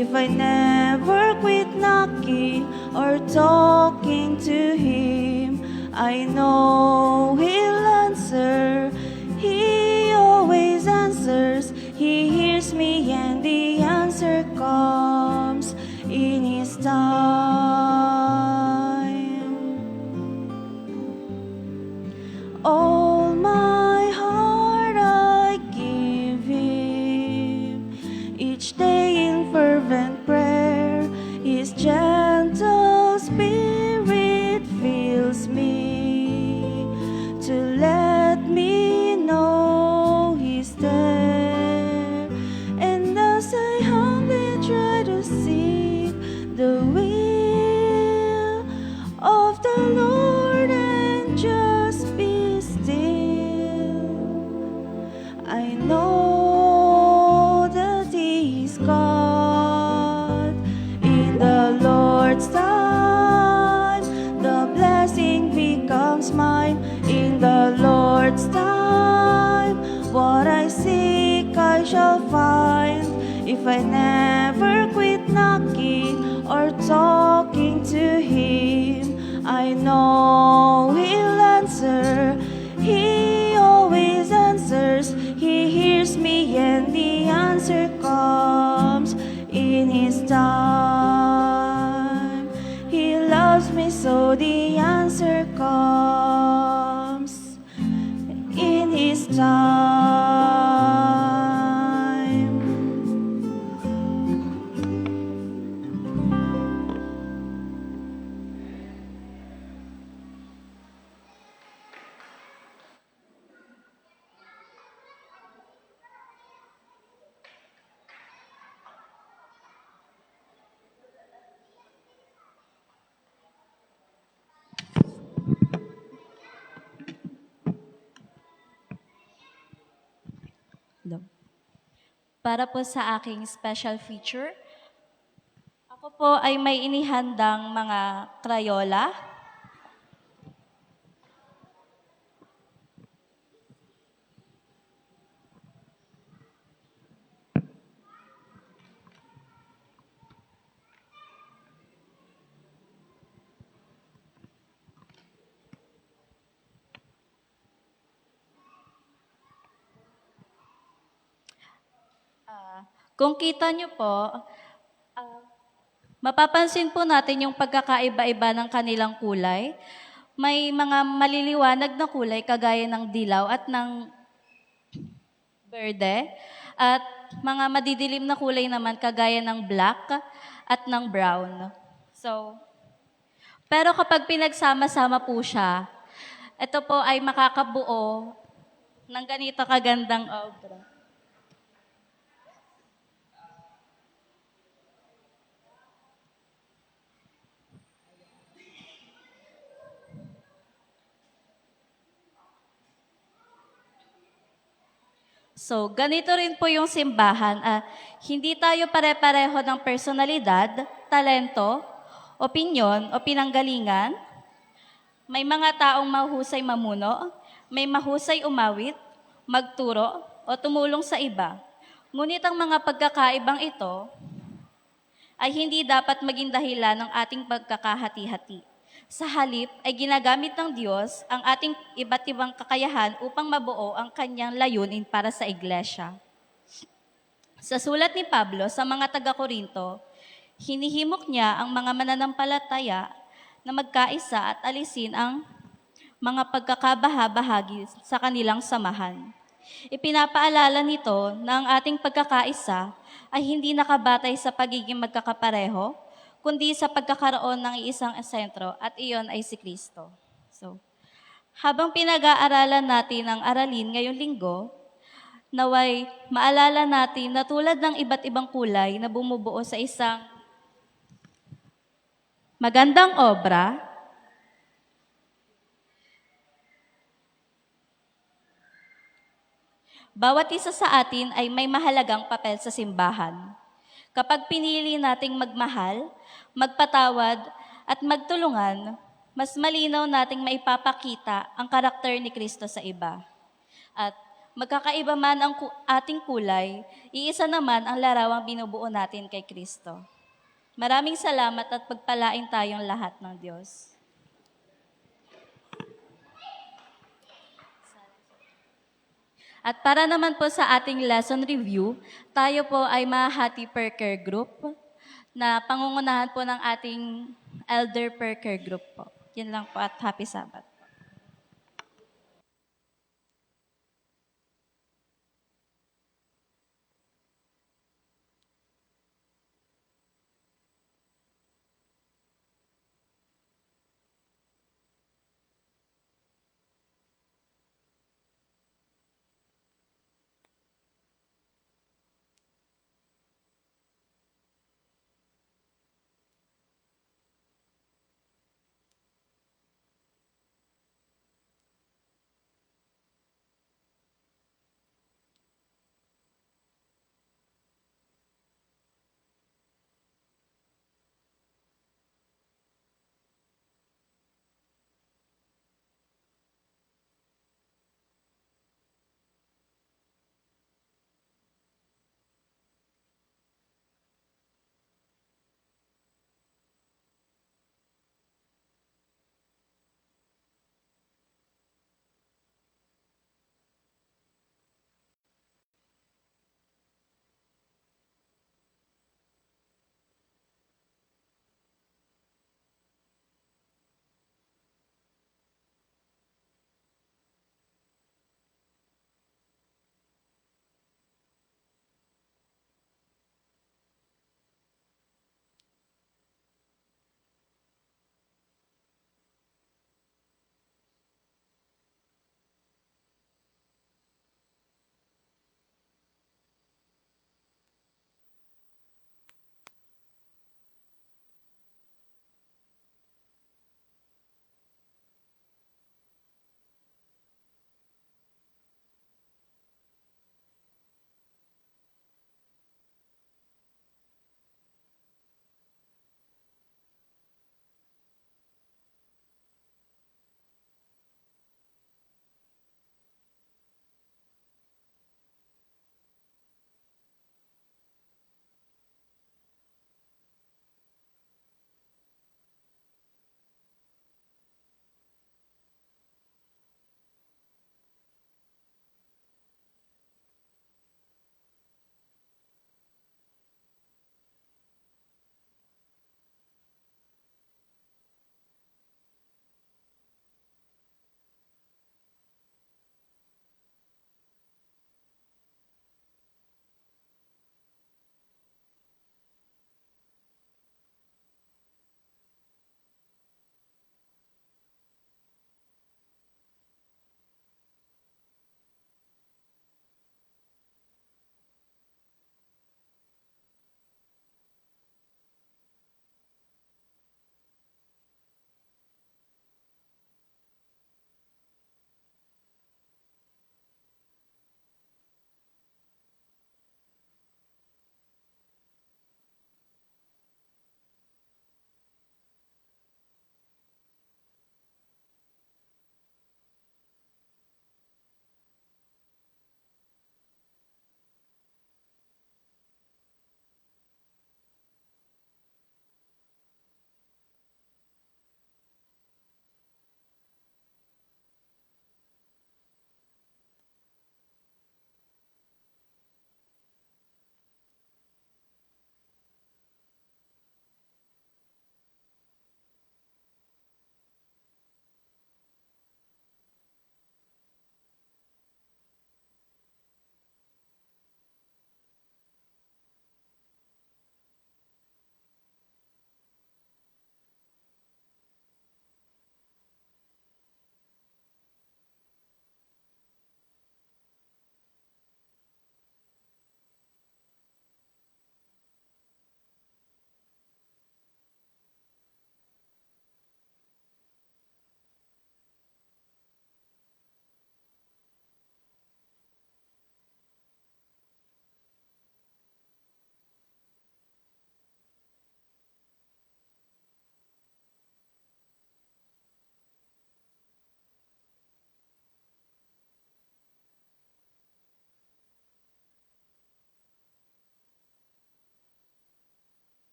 If I never quit knocking or talking to Him, I know He'll answer. He always answers. He hears me and the answer comes in His time. All my heart I give Him, each day in fervent prayer. His gentle spirit fills me to let me know He's there. And as I humbly try to seek the will of the Lord and just be still, I know that He is God. In the Lord's time, the blessing becomes mine. In the Lord's time, what I seek I shall find. If I never quit knocking or talking to Him, I know He'll answer. He always answers. He hears me and the answer comes in His time. He loves me so the answer comes in His time. Para po sa aking special feature, ako po ay may inihandang mga krayola, kung kita nyo po, mapapansin po natin yung pagkakaiba-iba ng kanilang kulay. May mga maliliwanag na kulay kagaya ng dilaw at ng berde. At mga madidilim na kulay naman kagaya ng black at ng brown. Pero kapag pinagsama-sama po siya, ito po ay makakabuo ng ganito kagandang obra. Ganito rin po yung simbahan. Hindi tayo pare-pareho ng personalidad, talento, opinyon o pinanggalingan. May mga taong mahusay mamuno, may mahusay umawit, magturo o tumulong sa iba. Ngunit ang mga pagkakaibang ito ay hindi dapat maging dahilan ng ating pagkakahati-hati. Sa halip ay ginagamit ng Diyos ang ating iba't ibang kakayahan upang mabuo ang kanyang layunin para sa iglesia. Sa sulat ni Pablo sa mga taga-Korinto, hinihimok niya ang mga mananampalataya na magkaisa at alisin ang mga pagkakabaha-bahagi sa kanilang samahan. Ipinapaalala nito na ang ating pagkakaisa ay hindi nakabatay sa pagiging magkakapareho, kundi sa pagkakaroon ng isang sentro at iyon ay si Kristo. Habang pinag-aaralan natin ang aralin ngayong linggo, naway maalala natin na tulad ng iba't ibang kulay na bumubuo sa isang magandang obra, bawat isa sa atin ay may mahalagang papel sa simbahan. Kapag pinili nating magmahal, magpatawad at magtulungan, mas malinaw nating maipapakita ang karakter ni Kristo sa iba. At Magkakaiba man ang ating kulay, iisa naman ang larawang binubuo natin kay Kristo. Maraming salamat at pagpalain tayong lahat ng Diyos. At para naman po sa ating lesson review, tayo po ay mahati per care group na pangungunahan po ng ating elder per care group po. Yan lang po at happy Sabbath.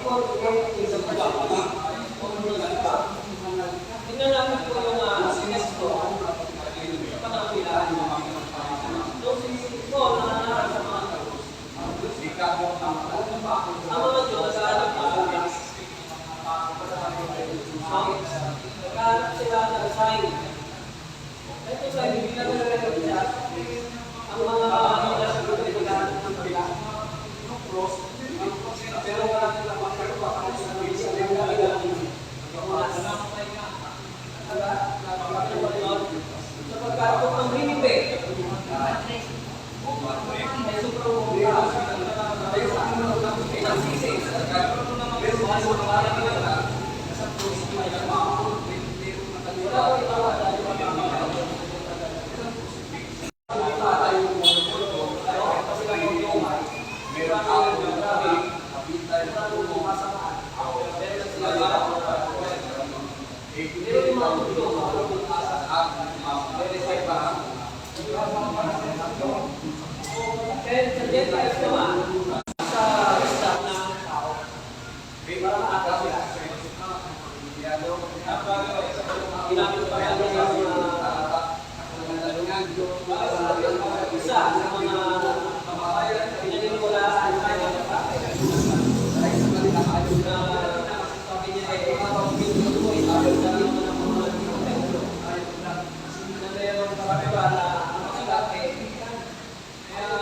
Tingnan natin po yung sinesto sa panapilaan. So, sinisip ko na sa mga ang mga Diyos sa alam pa nagkahanap sila ng sign. Ito sa hindi na siya ang mga nagkahanap ng pila. Pero wala nilang makakapag sa sapagkat kung ang hinipe ay sobrang nagsisig ginamit pa yan sa isa sa mga pinaniniwalaan na sabi niya ay mayroon marami ba na masulat kaya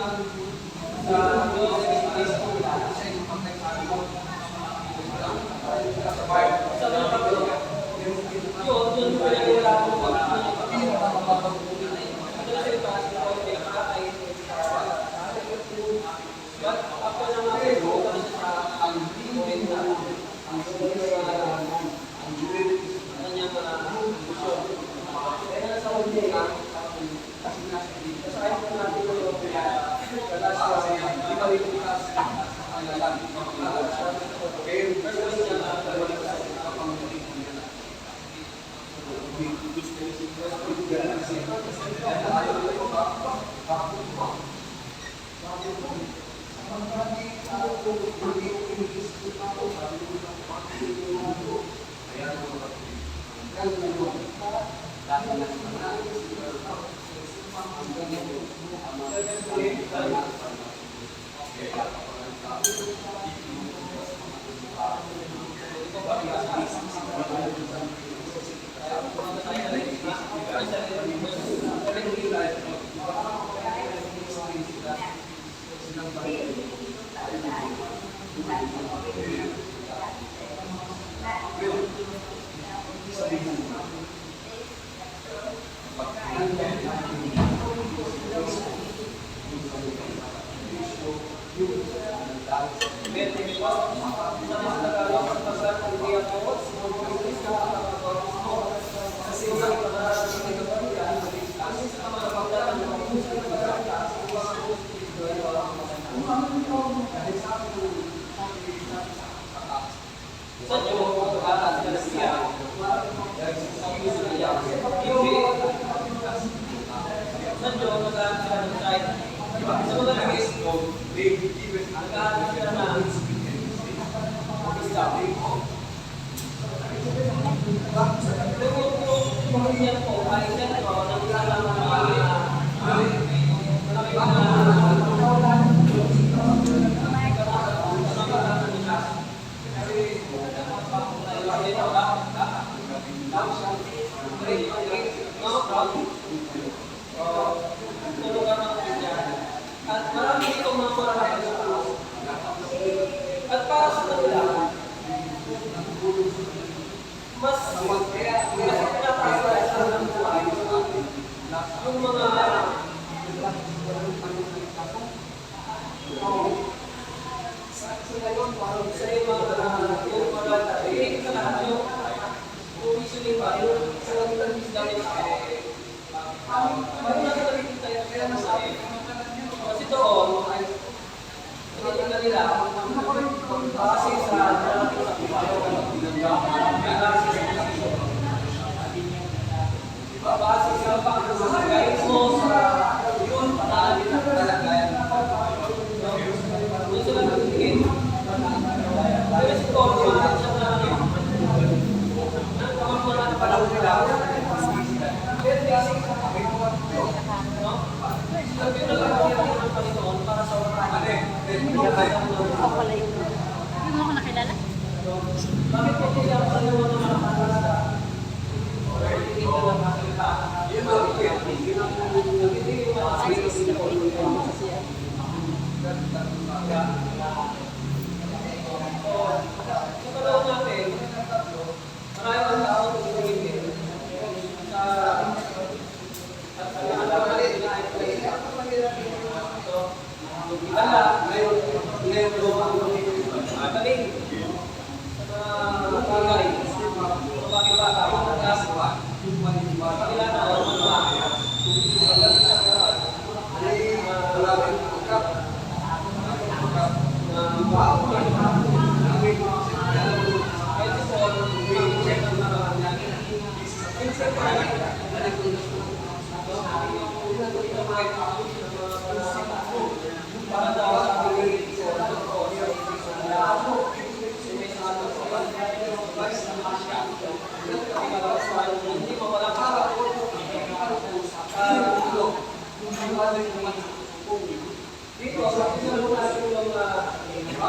sa Diyos sa mga pagkakas yun pinag-iwala ko but ako na nga po ang binibin na ang kanyang kusyon. Kaya nasa huli kasahin po natin yung at para sa kanila mas pinapasalasan ng buhay yung mga sa yung mga hilig sa lahat yung usually pa yung sa lang isdamit parang nasa nalipit tayo kaya nasabi kasi doon tinitingnan nila base sa base sa pag-guide mo sa yun panalin ang kalagayan. Doon sila nagtigil. Pero ito, Ako pala yun. Hindi mo ako nakilala? Bakit po kailangan ng mga nakakasta? Or hindi ka lang makakita? Yun ang sa panahon natin, maraming tao tumingin sa at sa alaman nila ay kilala, ngayon madaling sa mga bagay, sa pakibata, ang kaswa, pakilala o mga pagdating sa buwan, para daw sa pagiging hindi mo wala pa dito sa pinulong natin yung dito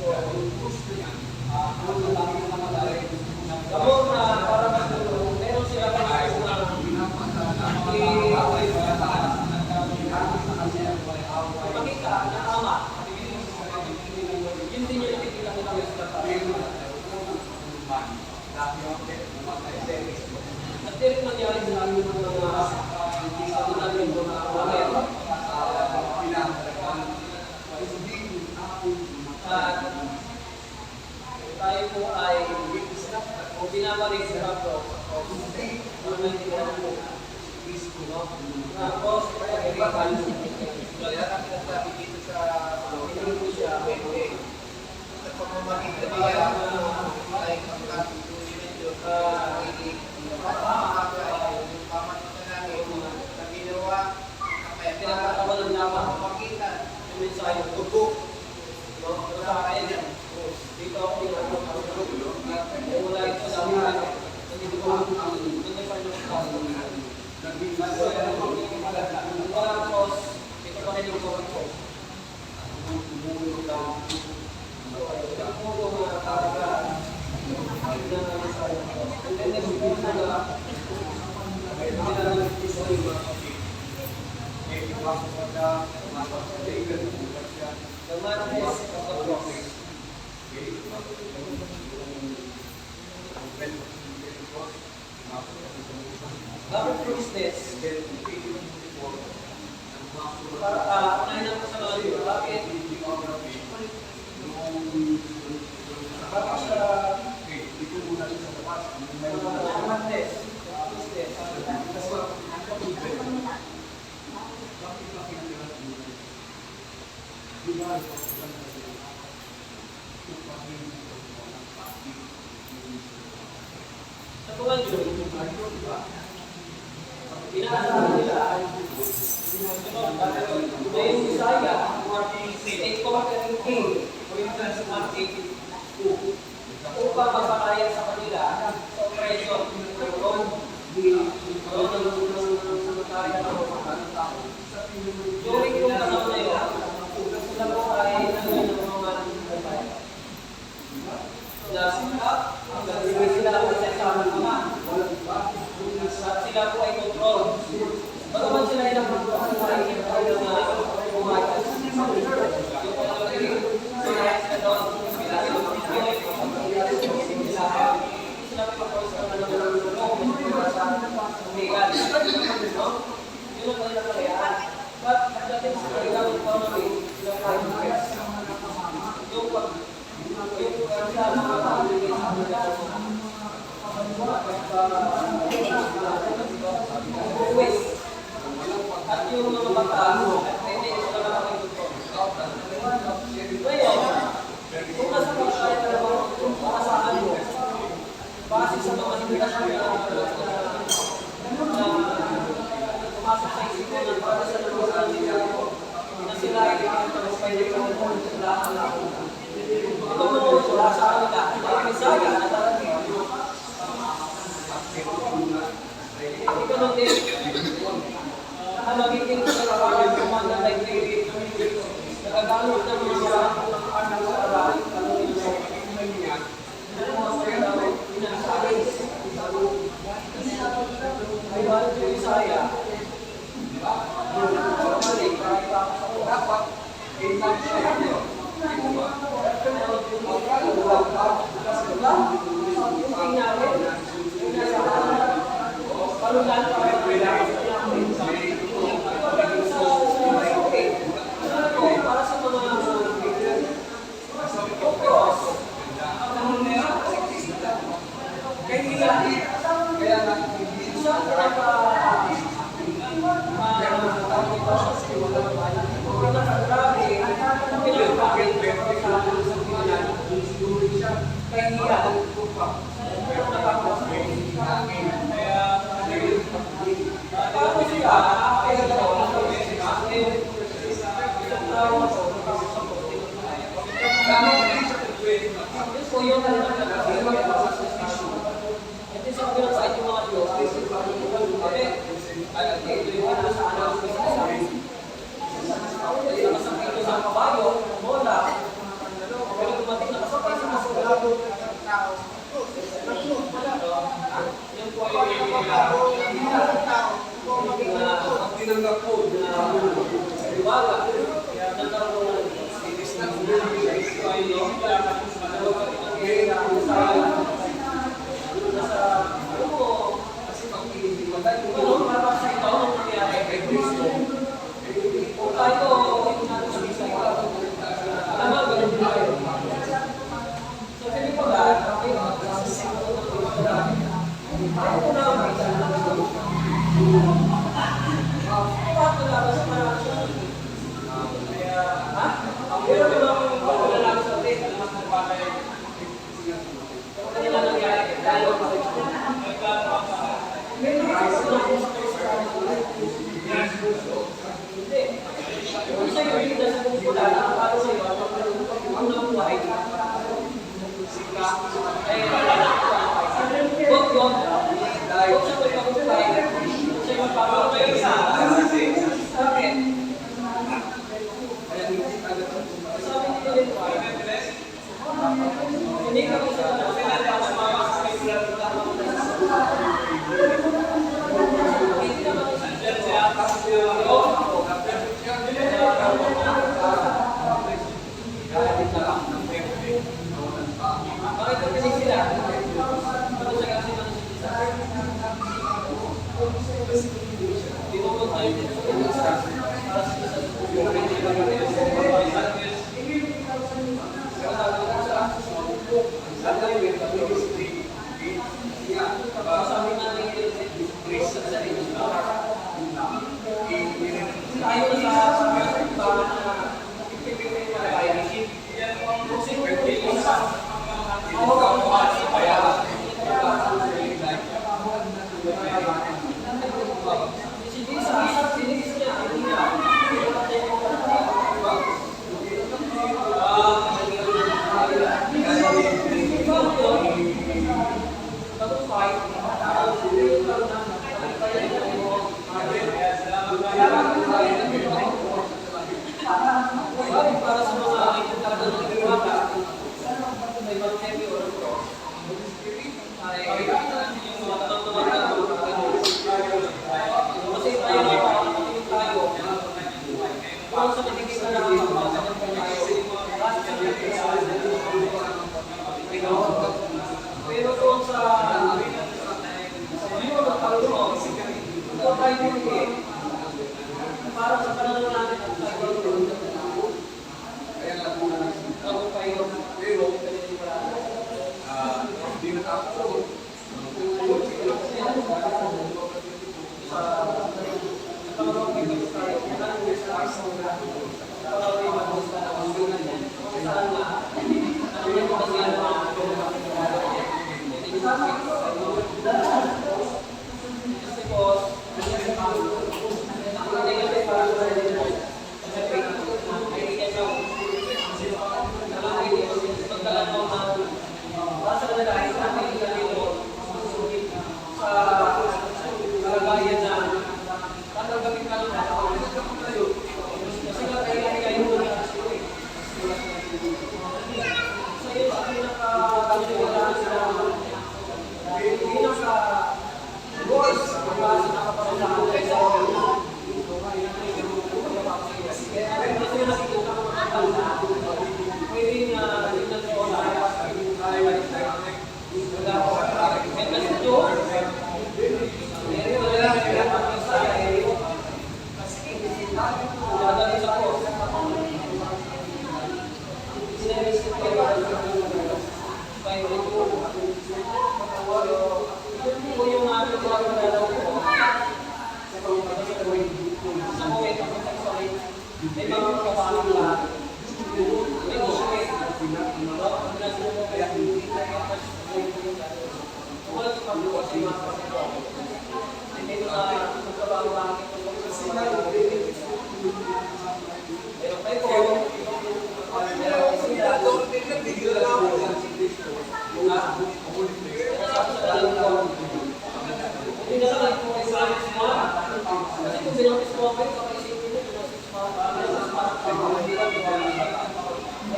Gamot na para matulong, meron sila gusto na makita na tama. Yun din yung nakikita ko lang sa at din nangyari sa amin ng mga namin mga kawalan. At tayo po ay binabalik sa Pablo. Ang naintindihan po. Tapos, pag-irikan hindi po siya pinagkakawalan naman yung mensahe ng tubo. Dito ako wala ito sa mga hindi ko tapos ito pa rin yung comment ko. Bakit business? Para unahin naman sa mga dito. Bakit? Bakit siya sa tuwan yun, inaasahan nila na yung Isaiah 8.13 for instance, 182 upang magpapalaya sa kanila sa operasyon during yung panahon na yun, sila po ay nagawin ng mga nagpapalaya. Hanggang sila po sa isama naman. At sila po ay control. Bagaman sila ay nagpapalaya sa at yung mga bata, hindi sila makakituto. Ngayon, kung nasa pagkakaya ka naman, makasaan mo, base sa mga indikasyon na pumasok sa isip mo ng para sa lugar nila na sila ay pwede kong lahat. Ito mo wala sa kanila, ay Isaiah na darating. Ito nung din, ang magiging kasalawanan ng mga nag-create nagagamit ng mga anak sa aral ay balik yung Isaiah dapat para sa mga Ang tinanggap ko na liwala, kaya nagkaroon ng series na kasi pag-iimatay kung ano, para sa ito ang nangyari kay Cristo. Kung tayo, hindi natin sa alam mo, ganun din tayo. So, hindi pa ba, kami, sasasingko ng pagkakala. Tayo ko na, pero kung ako yung pagkalalaki sa atin, alam mo kung bakit kanila nangyari, tayo may nakakasal na kung hindi. Kung sa'yo, hindi na sa pula, nakakalo sa'yo, ang nabuhay, sika, ay, huwag yun, huwag sa pagkakumpay, huwag sa'yo magpapakay sa akin. Hindi kami sa para sa mga talaga ng diwata, may mga heavy or cross, ay yung mga tatawag na kasi tayo nakakatingin tayo kung sa kitikita na pero doon sa mga magpalunod ito tayo hindi para sa panahon natin at tayo ako tayo pero hindi na ako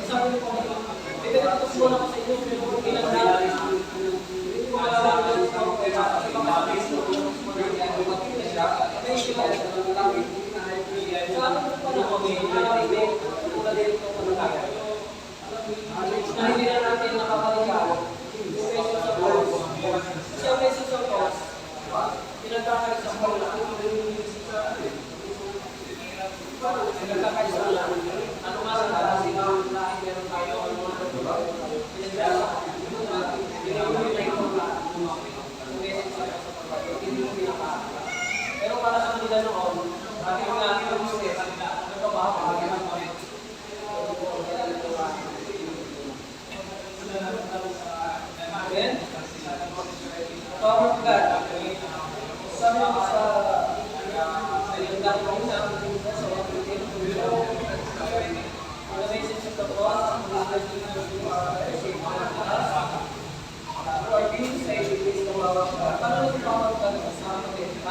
Sabi ko,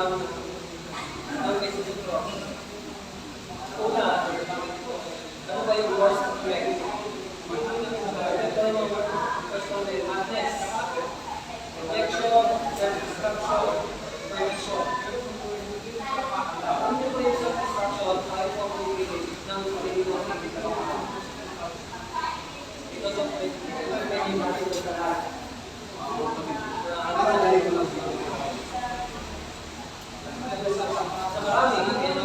ang message ko. Una, ano ba yung worst effect? Ito yung first one is madness, rejection, self-destruction, permission. Ano po yung self-destruction? Ayaw po ang piliin ng sarili mo. Ito sa pwede natin sa lahat. Sa marami, pero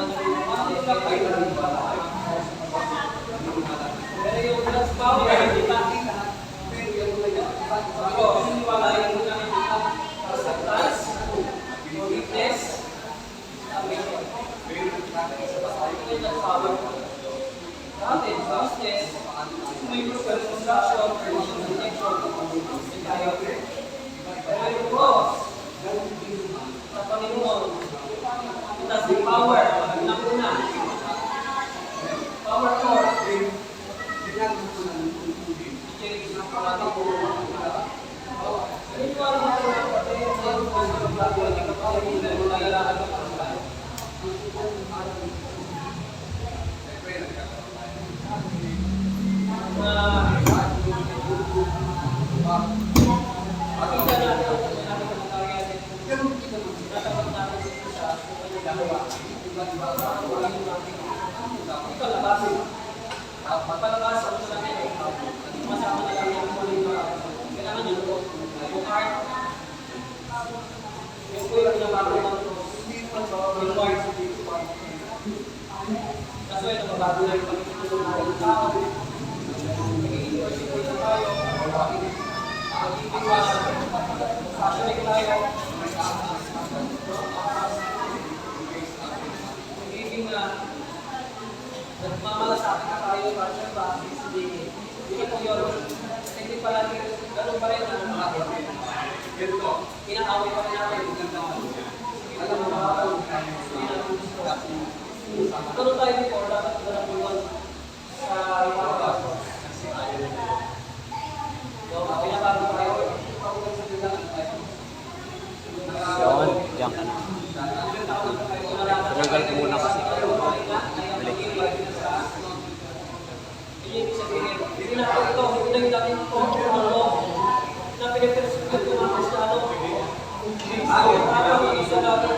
yung God's power, di ba? Ako, wala yung acceptance, weakness, submission. Yung God's power. Dati, justice, may construction, permission, rejection, tayo. Pero yung cross, sa Panginoon, it has the power, una, power for Papalabasan ko lang yun. Masama na lang yung kailangan nyo yung heart. Yung po yung pinabago ng yung heart. Kaso ito, mabago na yung pagkakilong ng tao. Nagiging worship na tayo. Nagiging passionate tayo. Nagiging nagmamalasakit na tayo para sa basis. Hindi po yun. Hindi palagi, ganun pa rin ang mga inaaway pa rin natin. Alam mo ba ako? Ganun tayo before, dapat ganun po yun sa ipaga. Pinabago tayo. Yun, diyan ka na. Tinagal ko muna kasi. Ibig sabihin, hindi na ito, hindi na natin ito, na pinipersugan ko mga Kristiyano. Ang isa natin,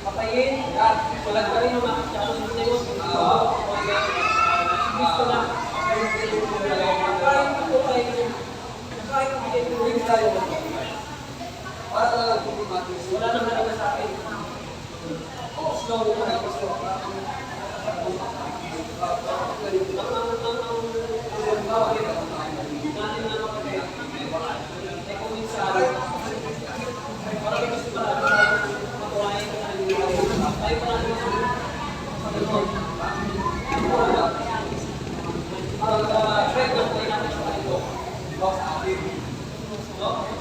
patayin, walang ka rin ng mga Kristiyano sa Diyos. Gusto na. Kahit ito tayo, kahit ito tayo, para lang wala nang nalaga sa akin. Slow na gusto.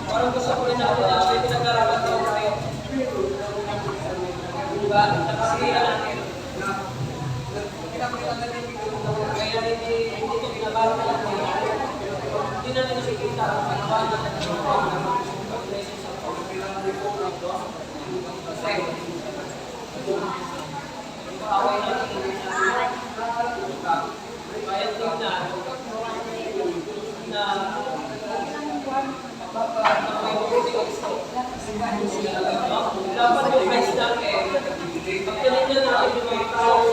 Parang gusto ko rin natin na may pinag-aralan tayo. Diba? Nakakita natin. Kaya hindi ito binabago na lang. Hindi natin nakikita ang pagkawan na kasi away natin kaya tingnan na dapat yung price natin pag tinignan natin yung mga tao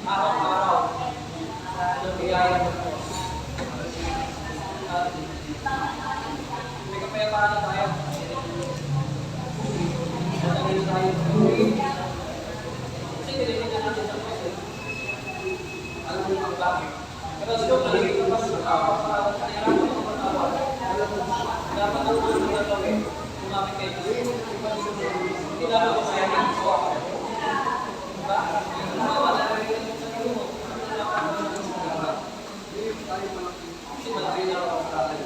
araw-araw ng biyaya ng Diyos. May kapayapaan na tayo. Madalhin tayo. Kasi nililitin natin sa Diyos. Alam mo ang bakit. Pero sino, nalilitin pa sa tao para sa nahirapan ng mga tao. dapat ang mga gagawin, kumapit kayo sa hindi dapat kumayahin ko. Diba? Wala na rin yung sa iyo mo. Kasi malaki na ako sa akin.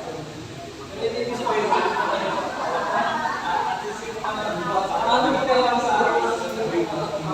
Hindi din sa iyo. Ano mo kaya sa akin? Malapit ako sa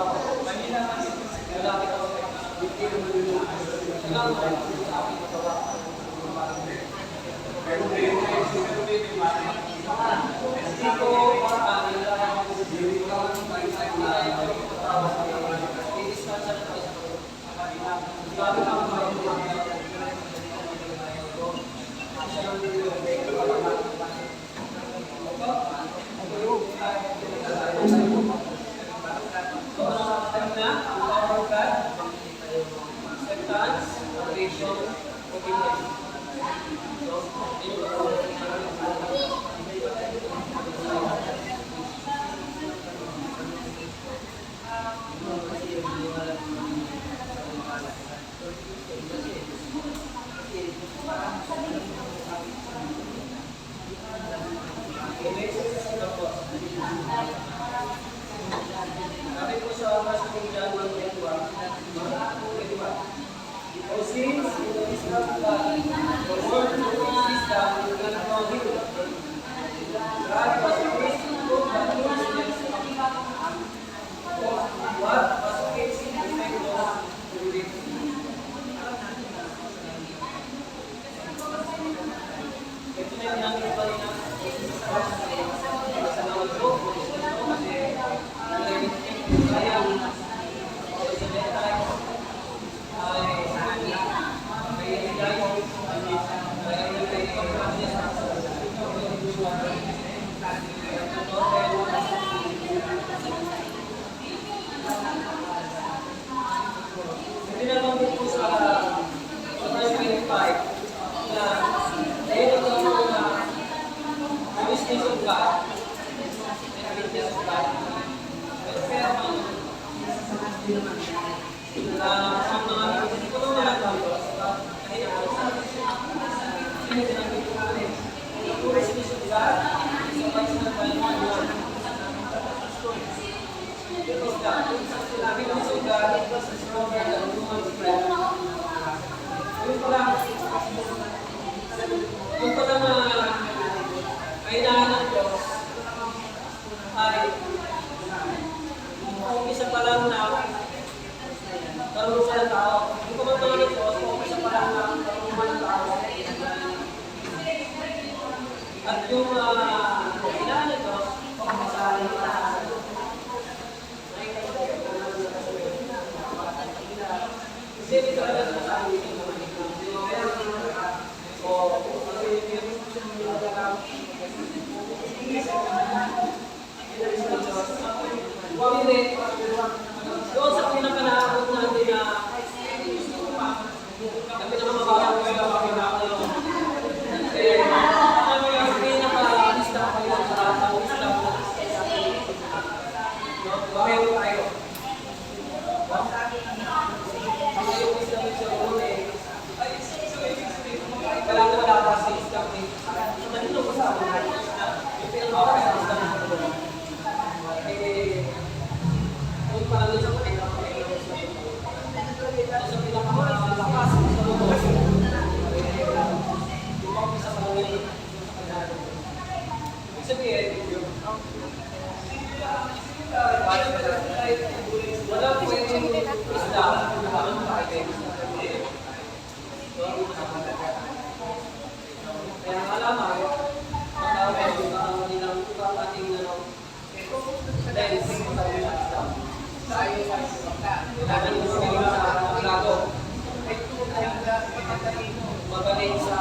yung pala na kailangan ng Diyos ay umpisa pa lang na karunungan ng tao. Yung pamatawa ng Diyos, umpisa pa lang na karunungan ng tao. At yung kailangan ng Diyos, umpisa ng tao. Kasi dito ka lang sa amin. Doon sa pinakanaabot natin na pinakamababa ko yung pinakanaabot. Eh, ano yung pinaka-lista ko yun sa lista ko. Bahayo tayo. Kasi yung lista ko siya ulo eh. Kailangan wala pa sa lista ko eh. So, ganito ko sa akin. Yung pinakababa sa lista ko. Kung parang sa pinaka-malakas sa loob, yung pang-isa pa lang yun. Ibig sabihin, wala po yung isda, ang pakaitin. Kaya malaman, matawag yung nilang ating lens sa isda. Magaling sa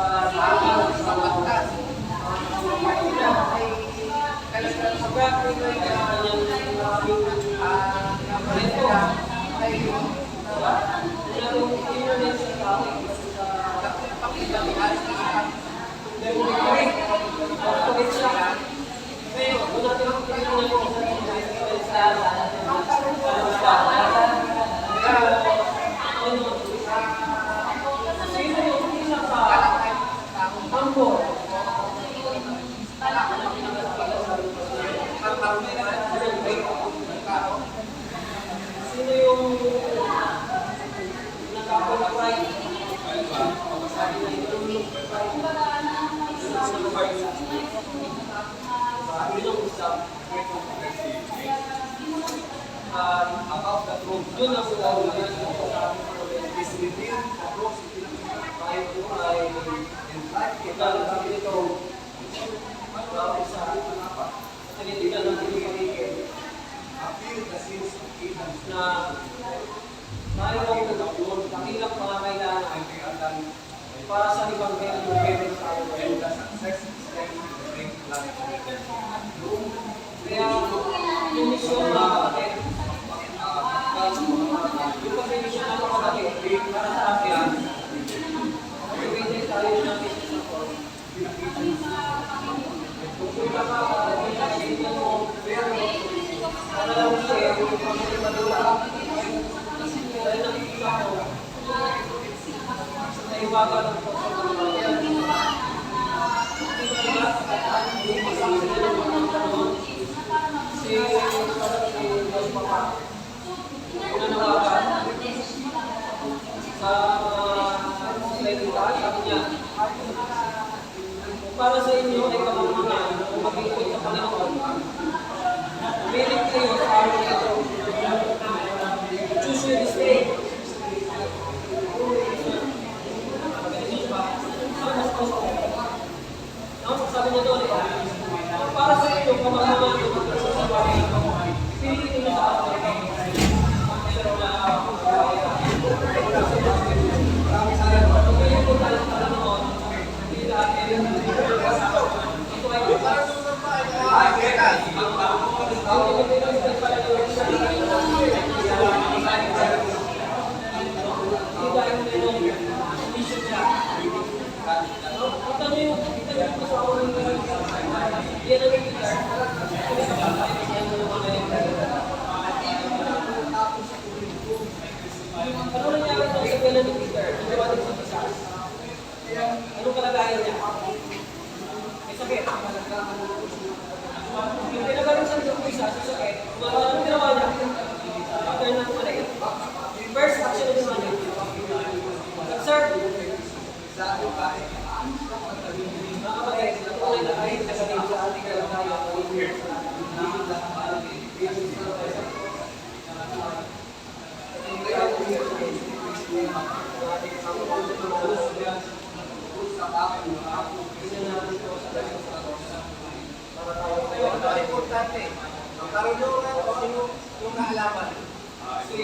Yun ang uwawalan ko sa ating mga tayo po ay sabi nito sa tinitigan ng tinitigil na mayroong dakilang pangangailangan para sa Ebanghelyo meron tayo. Kaya yung misyon mga kapatid, yung pag-misyon ng mga kapatid para sa akin, pwede tayo ng business na po. Kung nakakita mo, para lang siya, yung pag-misyon na lula, dahil nakikita ko, sa iwaga ng po sa mga para sa inyo ay kamangmangan kung mag-ikot sa Panginoon. Pilit kayo sa araw ito. Choose your this day. Sabi niya doon, para sa inyo kamangmangan kung mag-ikot sa Panginoon. Pilit kayo sa araw ito. Ano nangyari ito sa kailan ni Peter? Nagawatin sa Pisas. Anong kalagayan niya? May sakit. Yung pinagaling sa Pisas, sa sakit, anong ginawa niya? After na kumalit. First action na ginawa niya. Nag-serve. Mga kapatid, natunay na kahit nagaling sa ating kalagayan. Importante, ang karunungan o ano yung kaalaman. Si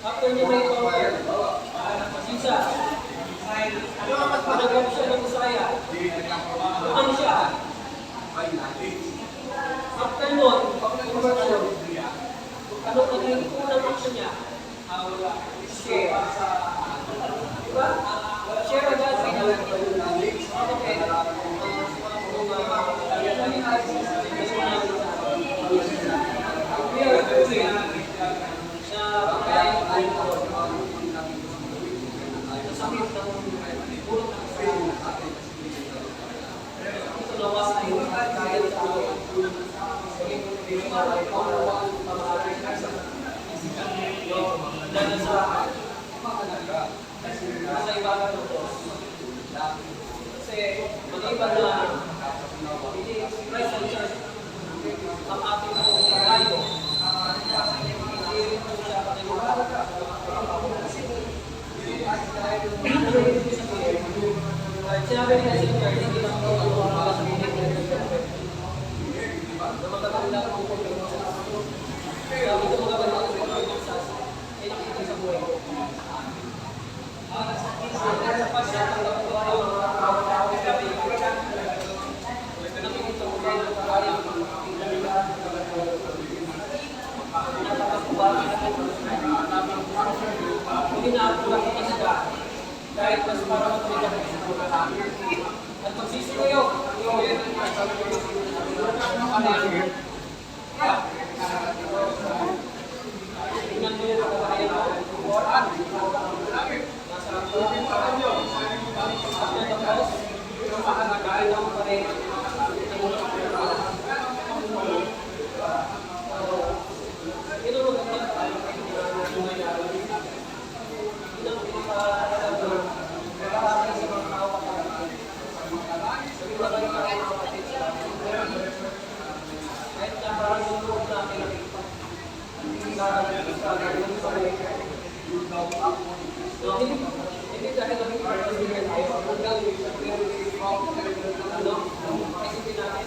after niya may conquer, sisa, Ano ang mas panagap siya ng Bisaya. Ano siya? After nun, conversion, ano ang naging unang action niya? Share. Diba? Share agad sa inyo. Okay. We are doing na pagkain ay sakit ng pulot ng isa. Ito lawas ay kahit sa dahil sa ibagat ng Diyos. Kasi maliban na hindi Christ and Church ang ating rayo, hindi rin po siya pagkakita. Sinabi nila si Church, hindi lang po para sa mga na magaganda ang pagkakita. Sabi ko magaganda ang pagkakita ay nakikita sa buhay ko. Hindi na ako lang isa kahit mas para magpilihan at magsisi kayo. Tingnan mo yung pagkakaya na kahit na parang yung loob natin Hindi dahil naging purpose din tayo. Hanggang ano, isipin natin.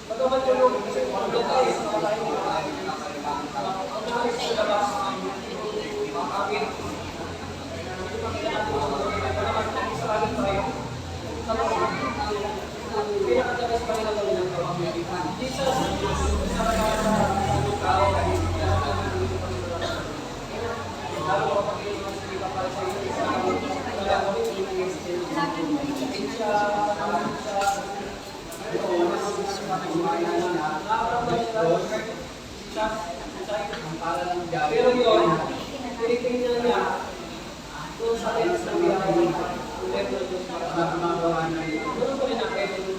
Pagkaman ko nung hanggang tayo sa tayo. Pagkaman sa labas, makakapit. Sarado tayo. Pinakatagas pa rin ang gawin ng tao. Jesus, sa mga tao, lalo kapag inuwi ka para sa iyo, wala kami i-exchange. Pero yun, tinitingnan niya kung sa lens ng biyahe, kung level of Diyos para magawa na yun. Ganun ko rin ang level of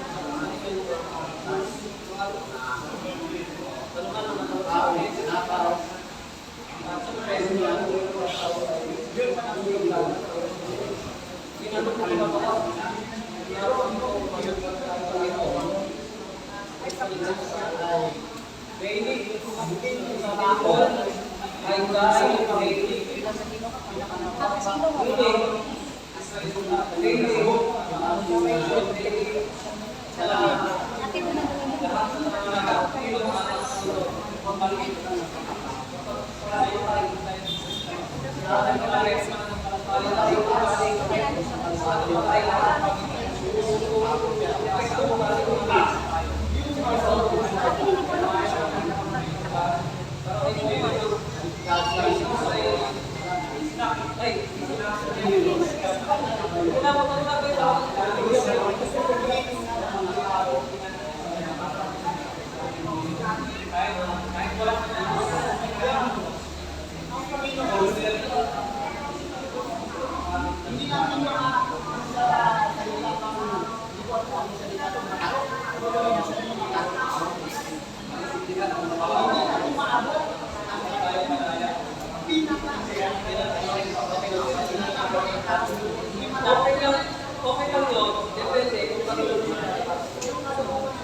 okay lang yun, depende kung katulad mo.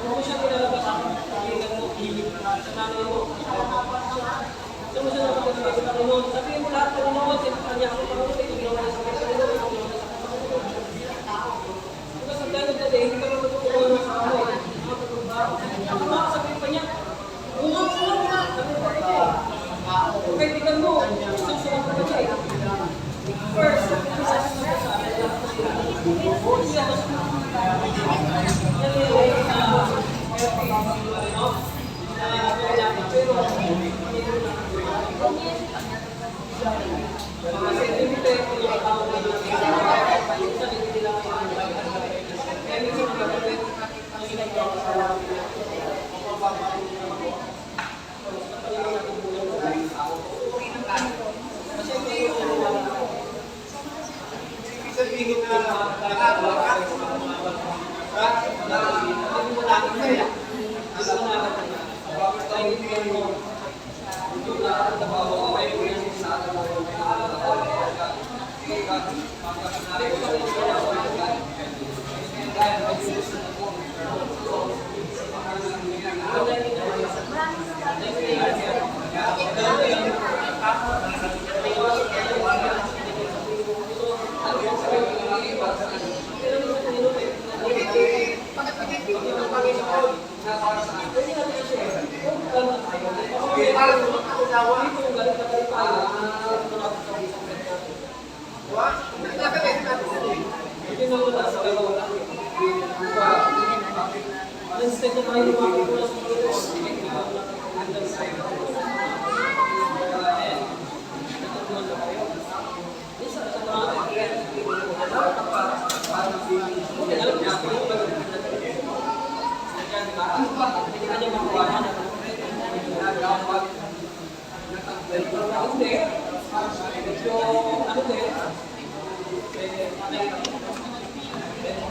Kung mo siya nilalabas ang pagkakilan mo, sa nanay mo, kung mo siya napagkakilan sa Panginoon, sabihin mo lahat ng Panginoon, sa kanya ako Panginoon, ito ginawa niya sa Panginoon, kung sa gano'n na hindi ka naman tutulungan sa ako, ang mga sabihin pa niya, umang nga, sabihin pa niya, okay, tingnan mo, gusto siya pa niya. First, sabihin na nakakalakas.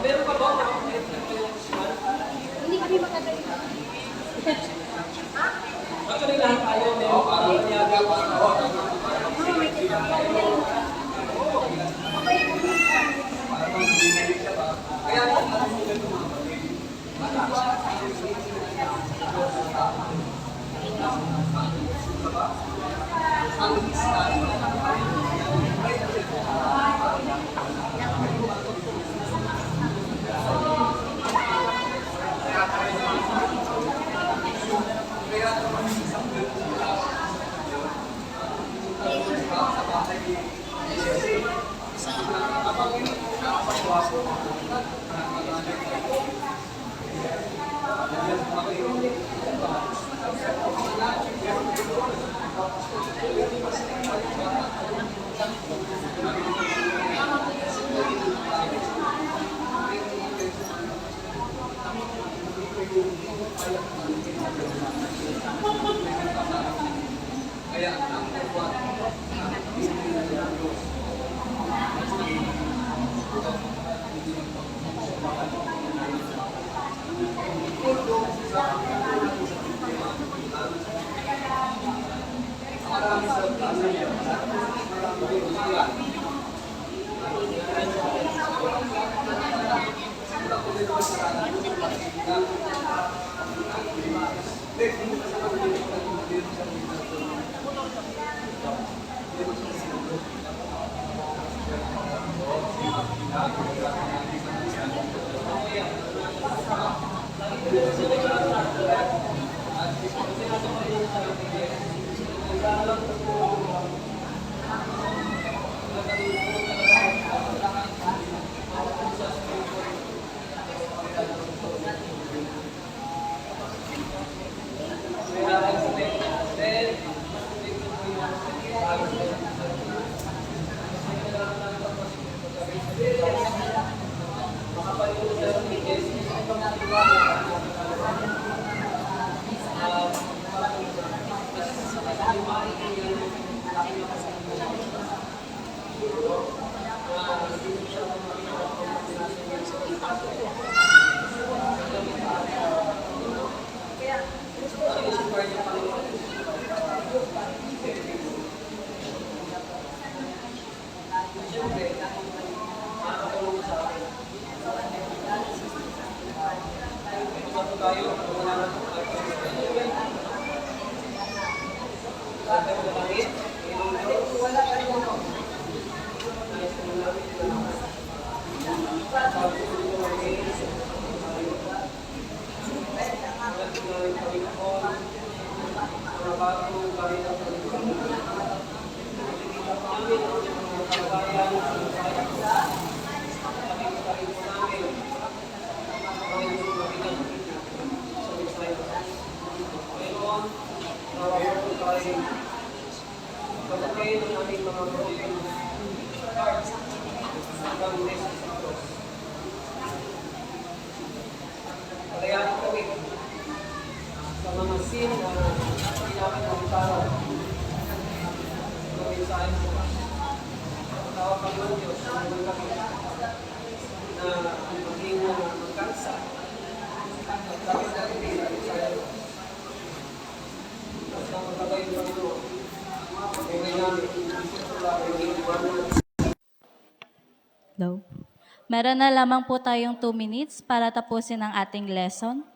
Meron pa ba? Hindi kami magkakalit. Actually, lahat tayo meron para manyaga pa. Hello? Meron na lamang po tayong 2 minutes para tapusin ang ating lesson.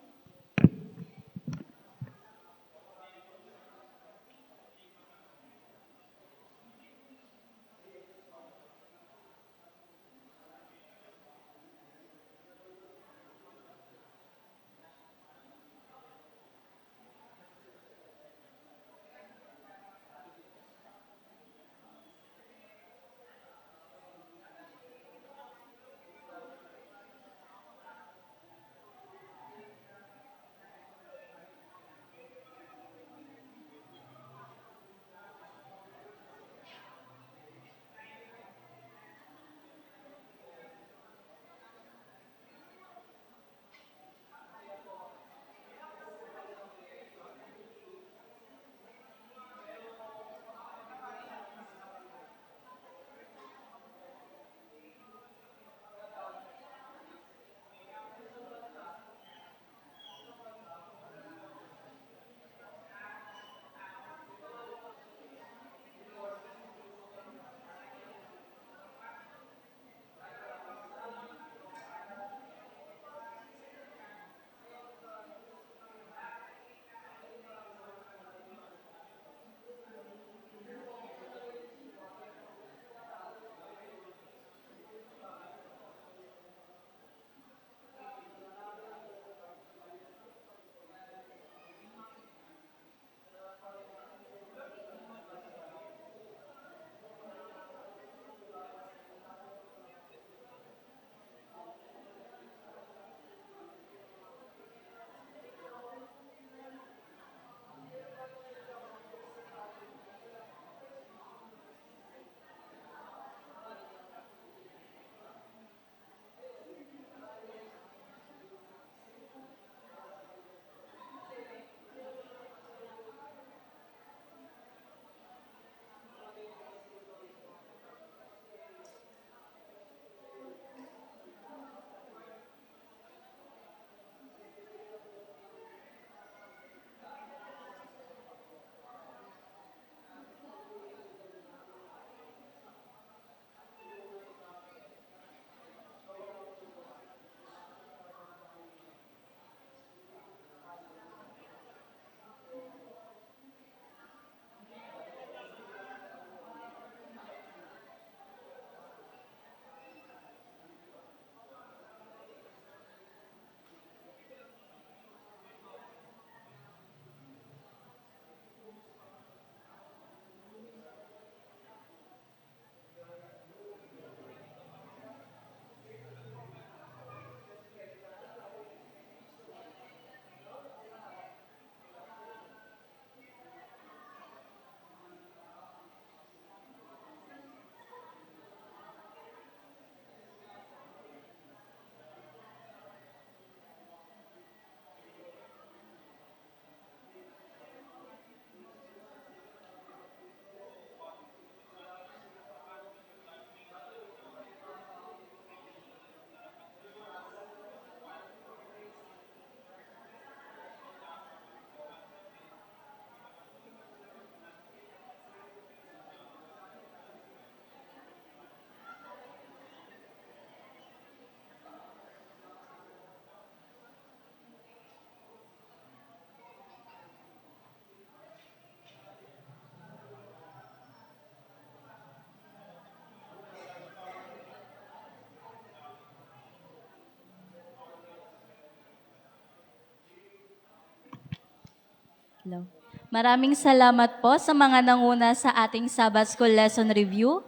Hello. Maraming salamat po sa mga nanguna sa ating Sabbath School Lesson Review.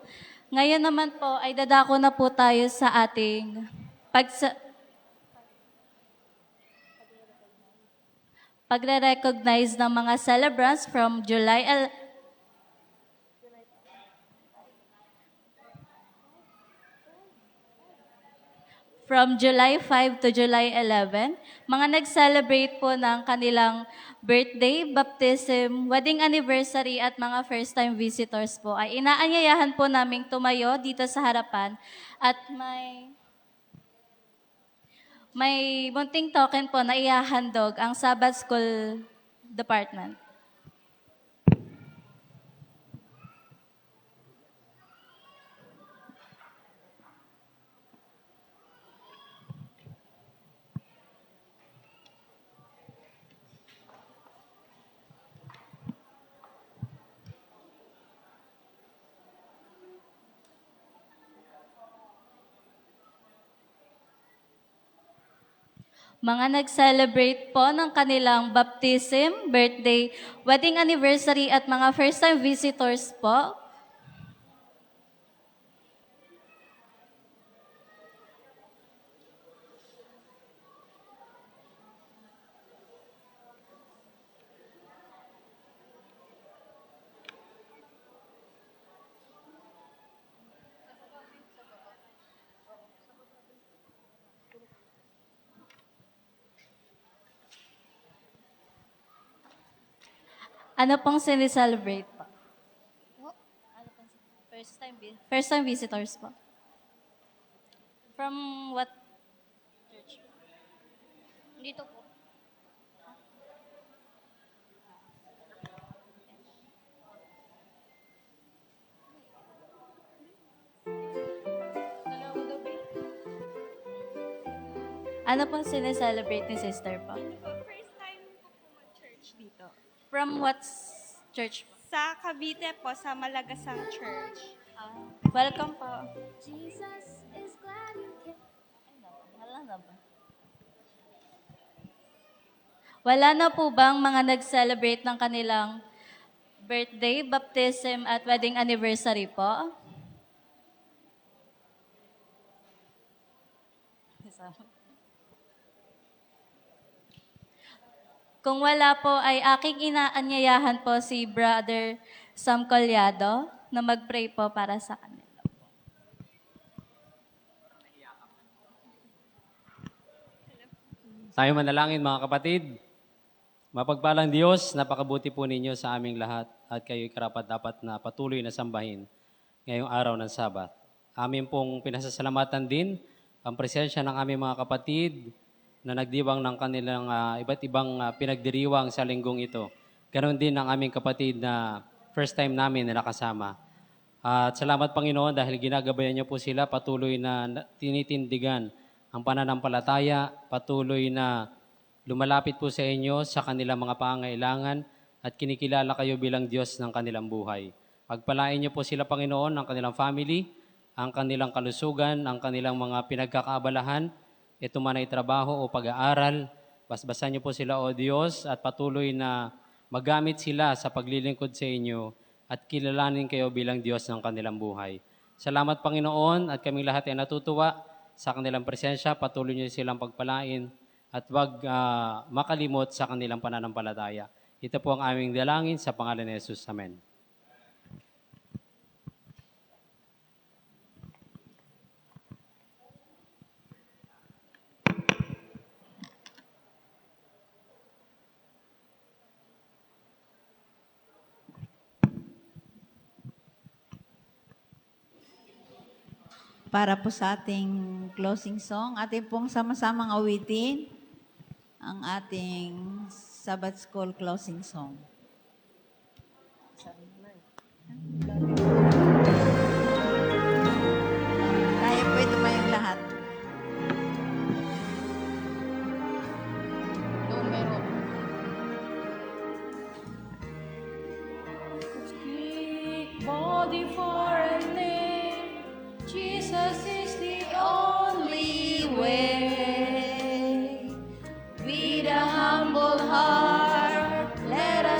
Ngayon naman po ay dadako na po tayo sa ating pagre-recognize ng mga celebrants from July 5 to July 11, mga nag-celebrate po ng kanilang birthday, baptism, wedding anniversary at mga first-time visitors po ay inaanyayahan po naming tumayo dito sa harapan at may munting token po na ihahandog ang Sabbath School Department. Mga nag-celebrate po ng kanilang baptism, birthday, wedding anniversary at mga first-time visitors po. Ano pong sinicelebrate po? Ano pong first-time visitors po. From what church? Dito po. Ano pong sinicelebrate ni sister po? First time ko po mag-church dito. From what church? Sa Cavite po, sa Malagasang Church. Welcome po. Jesus is glad you came. Wala na ba? Wala na po bang mga nag-celebrate ng kanilang birthday, baptism, at wedding anniversary po? Kung wala po, ay aking inaanyayahan po si Brother Sam Collado na mag-pray po para sa kanila. Tayo manalangin mga kapatid. Mapagpalang Diyos, napakabuti po ninyo sa aming lahat at kayo'y karapat-dapat na patuloy na sambahin ngayong araw ng Sabat. Amin pong pinasasalamatan din ang presensya ng aming mga kapatid na nagdiwang ng kanilang iba't ibang pinagdiriwang sa linggong ito. Ganon din ang aming kapatid na first time namin na nakasama. At salamat Panginoon dahil ginagabayan niyo po sila, patuloy na tinitindigan ang pananampalataya, patuloy na lumalapit po sa inyo sa kanilang mga pangailangan at kinikilala kayo bilang Diyos ng kanilang buhay. Pagpalain niyo po sila Panginoon, ang kanilang family, ang kanilang kalusugan, ang kanilang mga pinagkakaabalahan, ito man ay trabaho o pag-aaral. Basbasan niyo po sila o Diyos at patuloy na magamit sila sa paglilingkod sa inyo at kilalanin kayo bilang Diyos ng kanilang buhay. Salamat Panginoon at kaming lahat ay natutuwa sa kanilang presensya. Patuloy niyo silang pagpalain at wag makalimot sa kanilang pananampalataya. Ito po ang aming dalangin sa pangalan ni Jesus. Amen. Para po sa ating closing song, ating pong sama-samang awitin ang ating Sabbath School closing song. Kaya po ito mayong lahat. Numero. Body for a name, Jesus is the only way. With a humble heart, let us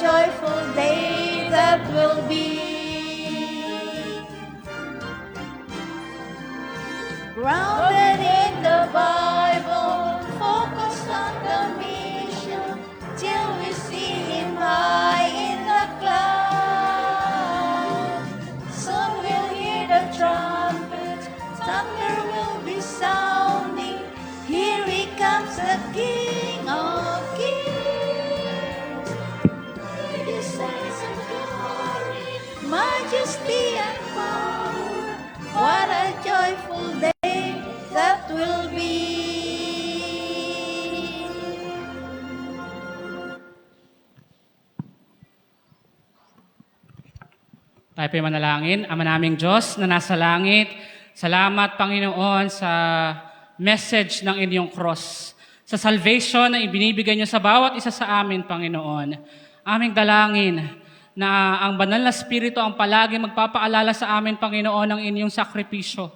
joyful day that will be. Grounded in the Bible, focused on the mission, till we see Him high in the clouds. Soon we'll hear the trumpets, thunder will be sounding. Here He comes, the King of Kings. His saints in glory, majesty and power. What a joyful day that will be. Tayo po'y manalangin. Ama naming Diyos na nasa langit, salamat Panginoon sa message ng inyong cross, sa salvation na ibinibigay niyo sa bawat isa sa amin, Panginoon. Aming dalangin na ang banal na Espiritu ang palagi magpapaalala sa amin, Panginoon, ng inyong sakripisyo,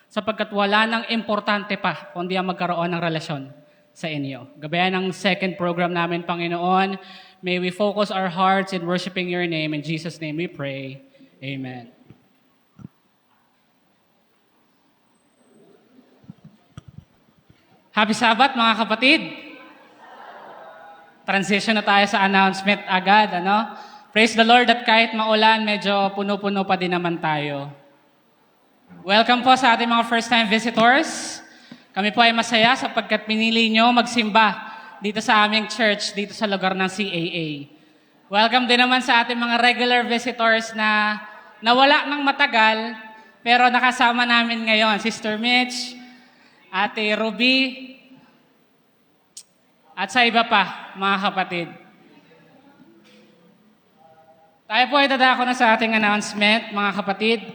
sapagkat wala nang importante pa kundi ang magkaroon ng relasyon sa inyo. Gabayan ng second program namin, Panginoon, may we focus our hearts in worshiping your name. In Jesus' name we pray. Amen. Happy Sabbath, mga kapatid. Transition na tayo sa announcement agad, ano? Praise the Lord at kahit maulan, medyo puno-puno pa din naman tayo. Welcome po sa ating mga first-time visitors. Kami po ay masaya sapagkat pinili nyo magsimba dito sa aming church, dito sa lugar ng CAA. Welcome din naman sa ating mga regular visitors na nawala ng matagal, pero nakasama namin ngayon, Sister Mitch, Ate Ruby, at sa iba pa, mga kapatid. Tayo po ay dadako na sa ating announcement, mga kapatid.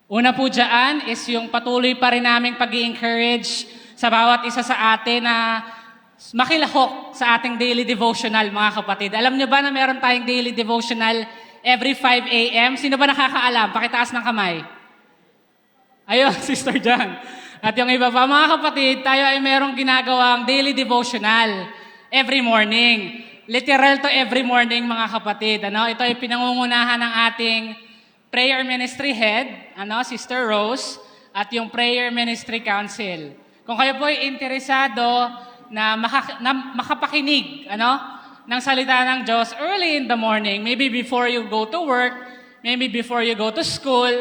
Una po dyan is yung patuloy pa rin naming pag-i-encourage sa bawat isa sa atin na makilahok sa ating daily devotional, mga kapatid. Alam niyo ba na meron tayong daily devotional every 5 a.m.? Sino ba nakakaalam? Pakitaas ng kamay. Ayun, Sister John. At yung iba pa, mga kapatid, tayo ay merong ginagawang daily devotional every morning. Literal to every morning, mga kapatid. Ano? Ito ay pinangungunahan ng ating prayer ministry head, Sister Rose, at yung prayer ministry council. Kung kayo po ay interesado na makapakinig ng salita ng Diyos early in the morning, maybe before you go to work, maybe before you go to school,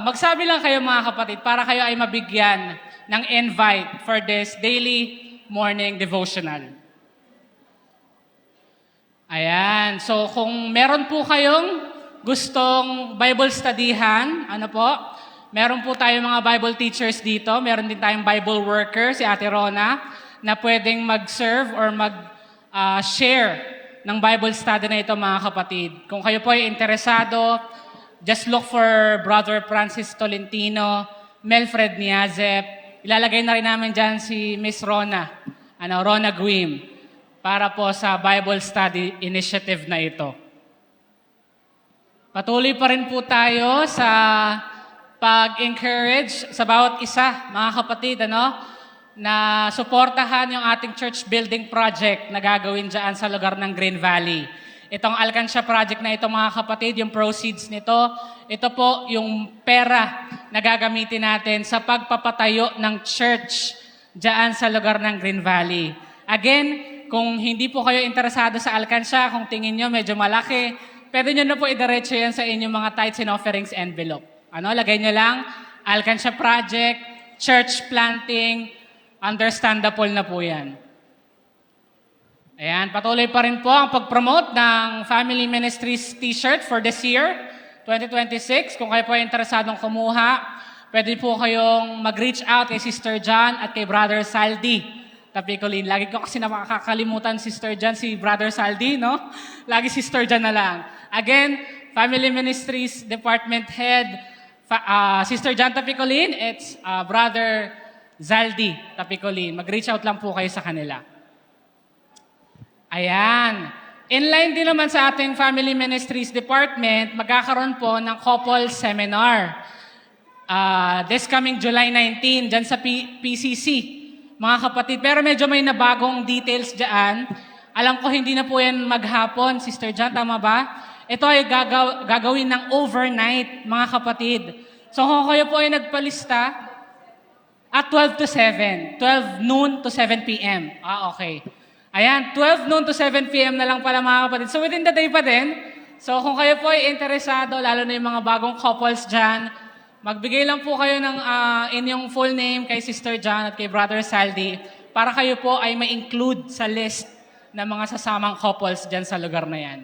magsabi lang kayo mga kapatid para kayo ay mabigyan ng invite for this daily morning devotional. Ayan. So kung meron po kayong gustong Bible studyhan, meron po tayong mga Bible teachers dito. Meron din tayong Bible worker, si Ate Rona, na pwedeng mag-serve or mag-share ng Bible study na ito, mga kapatid. Kung kayo po ay interesado, just look for Brother Francis Tolentino, Melfred Niazep. Ilalagay na rin namin dyan si Miss Rona, Rona Guim, para po sa Bible study initiative na ito. Patuloy pa rin po tayo sa pag-encourage sa bawat isa, mga kapatid, na suportahan yung ating church building project na gagawin dyan sa lugar ng Green Valley. Itong Alcansya project na ito, mga kapatid, yung proceeds nito, ito po yung pera na gagamitin natin sa pagpapatayo ng church dyan sa lugar ng Green Valley. Again, kung hindi po kayo interesado sa Alcansya, kung tingin nyo medyo malaki, pwede nyo na po idiretso yan sa inyong mga tithes and offerings envelope. Lagay nyo lang, Alcansya project, church planting, understandable na po yan. Ayan, patuloy pa rin po ang pag-promote ng Family Ministries t-shirt for this year, 2026. Kung kayo po ay interesadong kumuha, pwede po kayong mag-reach out kay Sister John at kay Brother Saldi Tapicolin. Lagi ko kasi nakakalimutan Sister John, si Brother Saldi, no? Lagi Sister John na lang. Again, Family Ministries Department Head, Sister John Tapicolin, it's Brother Zaldi Tapicolin. Mag-reach out lang po kayo sa kanila. Ayan. Inline din naman sa ating Family Ministries Department, magkakaroon po ng couple seminar. This coming July 19, dyan sa PCC. mga kapatid. Pero medyo may nabagong details dyan. Alam ko hindi na po yan maghapon, Sister Jan, tama ba? Ito ay gagawin ng overnight, mga kapatid. So kung kayo po ay nagpalista, at 12 to 7. 12 noon to 7 p.m. Okay. Ayan, 12 noon to 7 p.m. na lang pala mga kapatid. So within the day pa din. So kung kayo po ay interesado, lalo na yung mga bagong couples dyan, magbigay lang po kayo ng inyong full name kay Sister John at kay Brother Saldi para kayo po ay ma-include sa list ng mga sasamang couples dyan sa lugar na yan.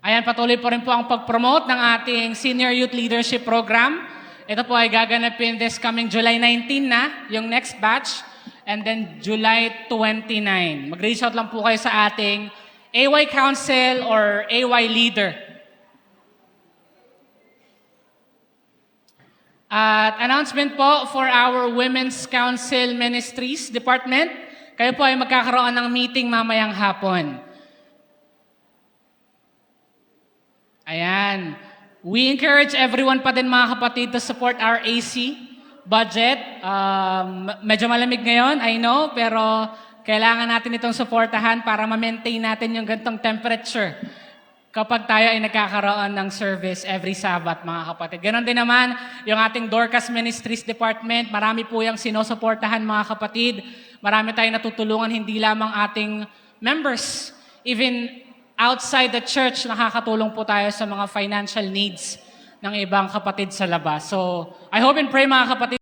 Ayan, patuloy po rin po ang pag-promote ng ating Senior Youth Leadership Program. Ito po ay gaganapin this coming July 19 na, yung next batch, and then July 29. Mag-reach out lang po kayo sa ating AY Council or AY Leader. At announcement po for our Women's Council Ministries Department, kayo po ay magkakaroon ng meeting mamayang hapon. Ayan. We encourage everyone pa din mga kapatid to support our AC budget. Medyo malamig ngayon, I know, pero kailangan natin itong supportahan para ma-maintain natin yung gantong temperature kapag tayo ay nagkakaroon ng service every Sabbath, mga kapatid. Ganon din naman yung ating Dorcas Ministries Department. Marami po yung sinusuportahan, mga kapatid. Marami tayong natutulungan, hindi lamang ating members. Even outside the church, nakakatulong po tayo sa mga financial needs ng ibang kapatid sa labas. So, I hope and pray mga kapatid,